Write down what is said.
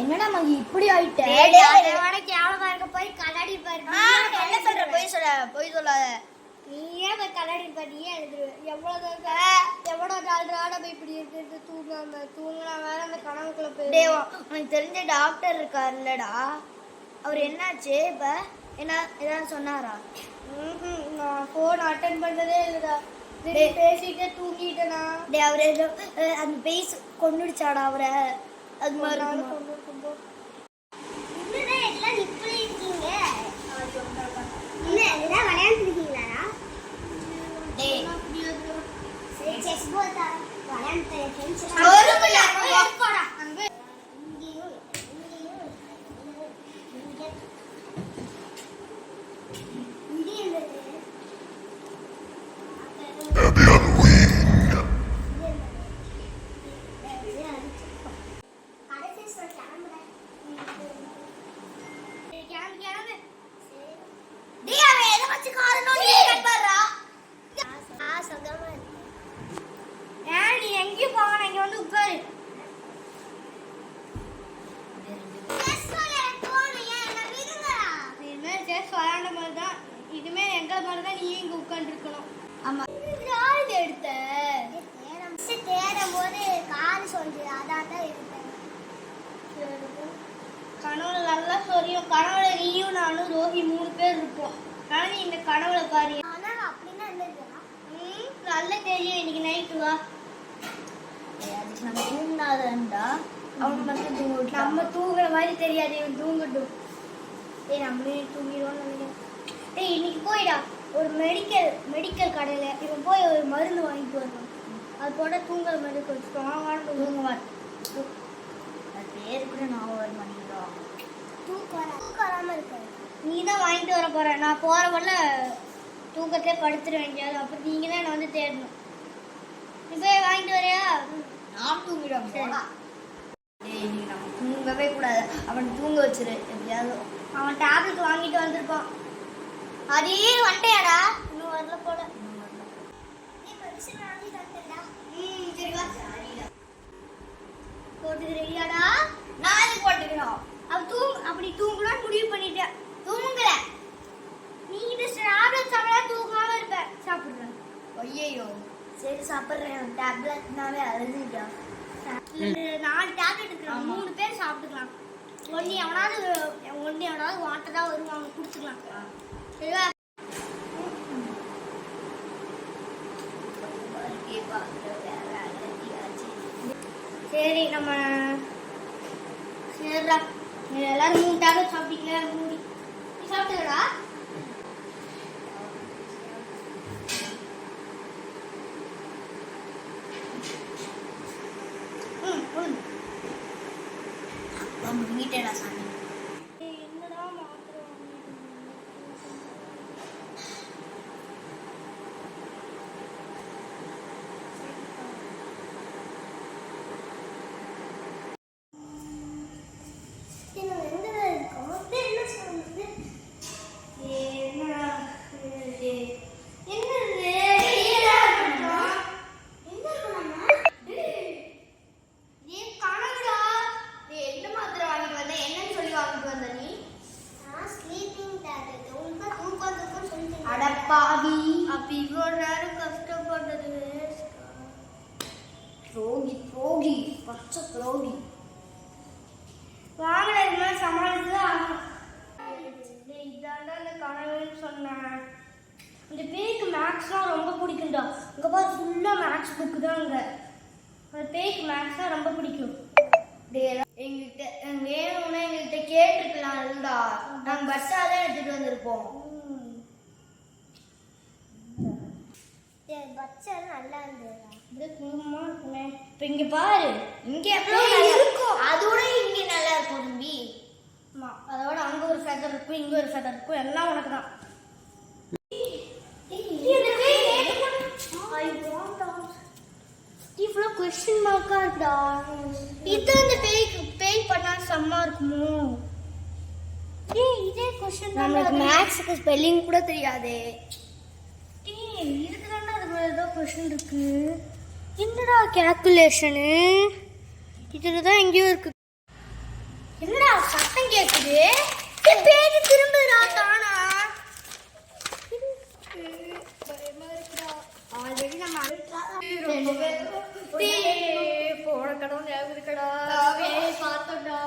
என்னடா மகி இப்படி ஆயிட்ட? அதோட கேவலமா இருக்க போய் கண்ணாடி பாரு. என்ன சொல்ற? போய் சொல்லாத. நீயே போய் கண்ணாடி பாரு, நீயே எழுதுருவ. எவ்வளோ நாள் போய் இப்படி இருக்கிறது, தூங்கினா வேற அந்த கனவுக்குள்ள போய். உனக்கு தெரிஞ்ச டாக்டர் இருக்காருல்லடா, அவர் என்னாச்சு இப்ப? என்ன ஏதாவது சொன்னாரா? நான் ஃபோன் அட்டன் பண்ணதே இல்லடா. பேசிட்டே தூங்கிட்டேனா? அவர் ஏதோ அந்த பேஸ் கொண்டுடுச்சாடா அவரை? அது மாதிரி இதுமே எங்களை மாதிரிதான் நீ இங்க உட்கார்ந்து இருக்கணும். ஆமா, எடுத்த தேடும் போது காது சொல்லு, அதான் எடுத்தேன். கனவுல நல்லா சொரியும். கனவுல நீயும் நானும் ரோஹி 3 பேர் இருப்போம். நானும் இந்த கனவுல பாரு. அப்படின்னா நல்ல தெரியும். இன்னைக்கு நைட்டு வா. அதுக்கு நம்ம தூங்கினாதா அவன் மட்டும் தூங்கிட்டு. நம்ம தூங்குற மாதிரி தெரியாது, இவன் தூங்கட்டும். நம்மளே தூங்கிடுவோம்னு நினைக்கிறேன். இன்னைக்கு போயிடா ஒரு மெடிக்கல் கடையில் இவன் போய் ஒரு மருந்து வாங்கிட்டு வருவான். அது போட தூங்குற மாதிரி கொஞ்சம் தூங்குவார். அது பேரு கூட நான் வர மாட்டேங்கிறோம். தூக்கம் வராமல் இருக்காது. நீ தான் வாங்கிட்டு வர போற. நான் போற வரல தூக்கத்திலே படுத்துட வேண்டியது. அப்புறம் நீங்க தான் என்னை வந்து தேடணும். நீ போய் வாங்கிட்டு வரையா? நான் தூங்கிடுவேன். இன்னைக்கு நம்ம தூங்கவே கூடாது. அவன் தூங்க வச்சிரு எப்படியாவது. அவன் டேப்லெட் வாங்கிட்டு வந்திருப்பான். அதே வந்துட்டியாடா? இன்னும் வரல போல. போட்டுக்கிறியாடா? நான் எதுக்கு போட்டுக்கணும்? அப்படி தூங்கலாம் முடிவு பண்ணிட்டேன். தூங்குற நீ இந்த டேப்லெட் சாப்பிடா தூங்காம இருப்ப. சாப்பிடுற? ஐயோ சரி சாப்பிட்றேன். டேப்லெட்னாவே அழுதுட்டான். 4 டேப்லெட் இருக்கு. 3 பேர் சாப்பிட்டுக்கலாம். ஒண்ணு எவனாவது வாட்டரா வருவாங்க, குடிச்சுக்கலாம். சரிவா? சரி நம்ம சரிடா. எல்லாரும் 3 டேப்லெட் சாப்பிட்டீங்களா? மூடி நீ சாப்பிட்டுக்கடா. வீட்டேடா சாமி. என்னடா மாத்திரை அடப்பாவி. அப்ப இவ்வளவு நேரம் கஷ்டப்பட்டது துரோகி பச்சை துரோகி. வாங்கல இதெல்லாம் சமாளிச்சுதான் ஆகணும். இதாண்டா இந்த கனவுன்னு சொன்னேன். இந்த பேய்க்கு மேக்ஸ்லாம் ரொம்ப பிடிக்கும்டா. இங்க பாரு ஃபுல்லா மேக்ஸ் புக்கு தான். இங்க அந்த பேய்க்கு மேக்ஸ்லாம் ரொம்ப பிடிக்கும். எங்ககிட்ட வேணும்னா எங்ககிட்ட கேட்டுக்கலாம் இல்லடா. நாங்க பஸ்ஸா தான் எடுத்துட்டு வந்திருப்போம். நல்லா இருந்தது. இப்ப இங்க பாரு, இங்க எப்படி இருக்கும்? அதோட இங்க நல்லா இருக்கும் தம்பி. ஆமா, அதோட அங்க ஒரு ஃபெதர் இருக்கும், இங்க ஒரு ஃபெதர் இருக்கும். எல்லாம் உனக்கு தான். இவ்வளோ கொஸ்டின் மார்க்கா இருக்குடா. இது அந்த பேய் பண்ணா செம்ம இருக்குமோ? இதே கொஸ்டின் தான். நமக்கு மேக்ஸ்க்கு ஸ்பெல்லிங் கூட தெரியாதே. இதுக்கு தானே அது ஏதோ கொஸ்டின் இருக்கு. என்னடா கால்குலேஷனு? இதில் தான் எங்கேயோ இருக்கு. என்னடா சத்தம் கேக்குது? பேரு திரும்புறா காணா. பயமா இருக்குடா. ஆல்ரெடி நம்ம போன கடவுள் ஞாபகம் இருக்கடா. பார்த்தோம்டா.